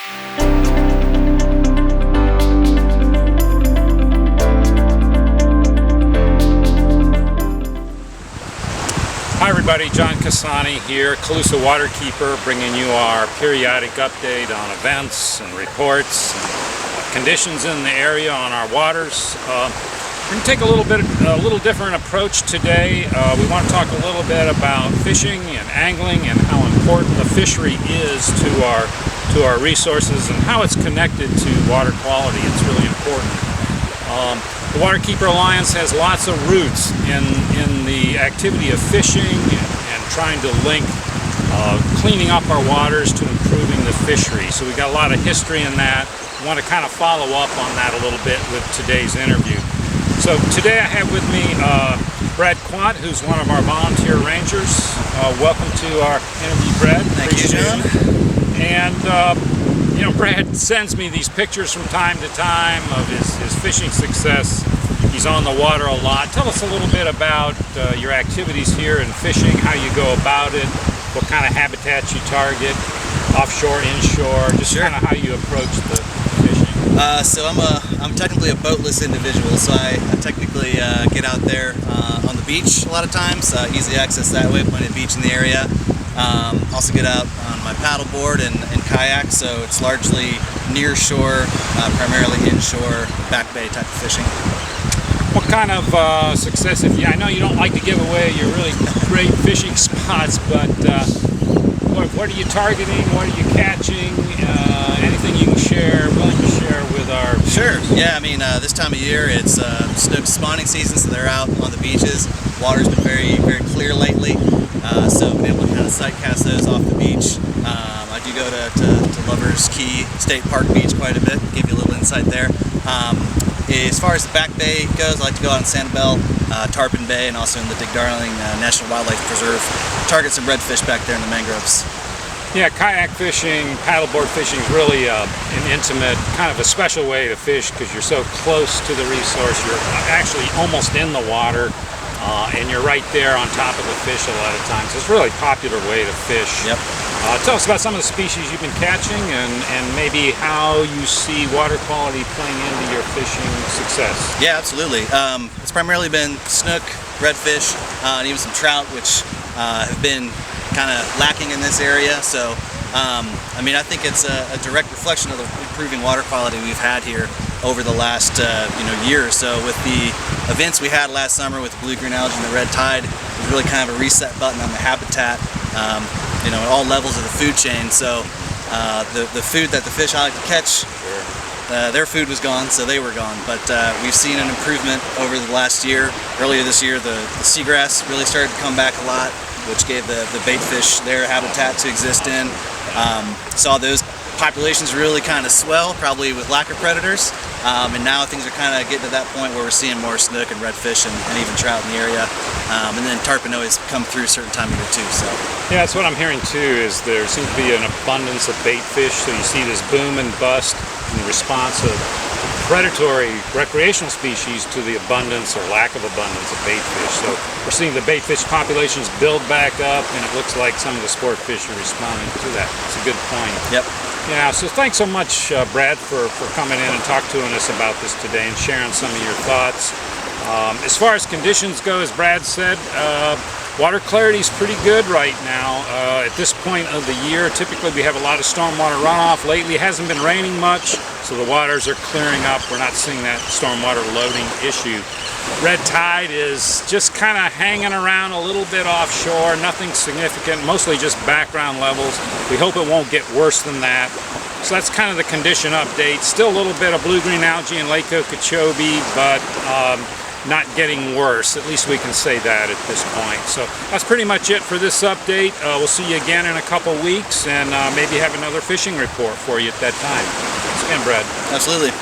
Hi everybody, John Casani here, Calusa Waterkeeper, bringing you our periodic update on events and reports and conditions in the area on our waters. We're going to take a little different approach today. We want to talk a little bit about fishing and angling and how important the fishery is to our resources and how it's connected to water quality. It's really important. The Waterkeeper Alliance has lots of roots in the activity of fishing and trying to link cleaning up our waters to improving the fishery. So we've got a lot of history in that. I want to kind of follow up on that a little bit with today's interview. So today I have with me Bradley Quandt, who's one of our volunteer rangers. Welcome to our interview, Brad. Thank you, John. And you know, Brad sends me these pictures from time to time of his fishing success. He's on the water a lot. Tell us a little bit about your activities here in fishing, how you go about it, what kind of habitats you target, offshore, inshore, just Sure. kind of how you approach the fishing. So I'm technically a boatless individual, so I technically get out there on the beach a lot of times, easy access that way, plenty of beach in the area. Also get out on my paddleboard and kayak, so it's largely near shore, primarily inshore, back bay type of fishing. What kind of success have you? I know you don't like to give away your really great fishing spots, but what are you targeting? What are you catching? Anything you can share, willing to share with our viewers? Sure. Yeah, I mean, this time of year it's snook spawning season, so they're out on the beaches. Water's been very, very clear lately, so being able to kind of sight cast those off the beach. I do go to Lovers Key State Park Beach quite a bit, give you a little insight there. As far as the back bay goes, I like to go out in Sanibel, Tarpon Bay, and also in the Dig Darling National Wildlife Preserve. Target some redfish back there in the mangroves. Yeah, kayak fishing, paddleboard fishing is really an intimate, kind of a special way to fish because you're so close to the resource. You're actually almost in the water, and you're right there on top of the fish a lot of times. It's a really popular way to fish. Yep. Tell us about some of the species you've been catching and maybe how you see water quality playing into your fishing success. Yeah, absolutely. It's primarily been snook, redfish, and even some trout, which have been kind of lacking in this area. So, I mean, I think it's a direct reflection of the improving water quality we've had here over the last year or so. With the events we had last summer with the blue-green algae and the red tide, it was really kind of a reset button on the habitat. At all levels of the food chain. So the food that the fish I like to catch, their food was gone, so they were gone. But we've seen an improvement over the last year. Earlier this year, the seagrass really started to come back a lot, which gave the baitfish their habitat to exist in. Saw those populations really kind of swell, probably with lack of predators. And now things are kind of getting to that point where we're seeing more snook and redfish and even trout in the area. And then tarpon always come through a certain time of year too. So yeah, that's what I'm hearing too, is there seems to be an abundance of baitfish. So you see this boom and bust in response of predatory recreational species to the abundance or lack of abundance of baitfish. So we're seeing the baitfish populations build back up, and it looks like some of the sport fish are responding to that. It's a good point. Yep. Yeah, so thanks so much, Brad, for coming in and talking to us about this today and sharing some of your thoughts. As far as conditions go, as Brad said, water clarity is pretty good right now. At this point of the year, typically we have a lot of stormwater runoff. Lately it hasn't been raining much, so the waters are clearing up. We're not seeing that stormwater loading issue. Red tide is just kind of hanging around a little bit offshore, nothing significant, mostly just background levels. We hope it won't get worse than that. So that's kind of the condition update. Still a little bit of blue-green algae in Lake Okeechobee, but not getting worse. At least we can say that at this point. So that's pretty much it for this update. We'll see you again in a couple weeks and maybe have another fishing report for you at that time. Thanks again, Brad. Absolutely.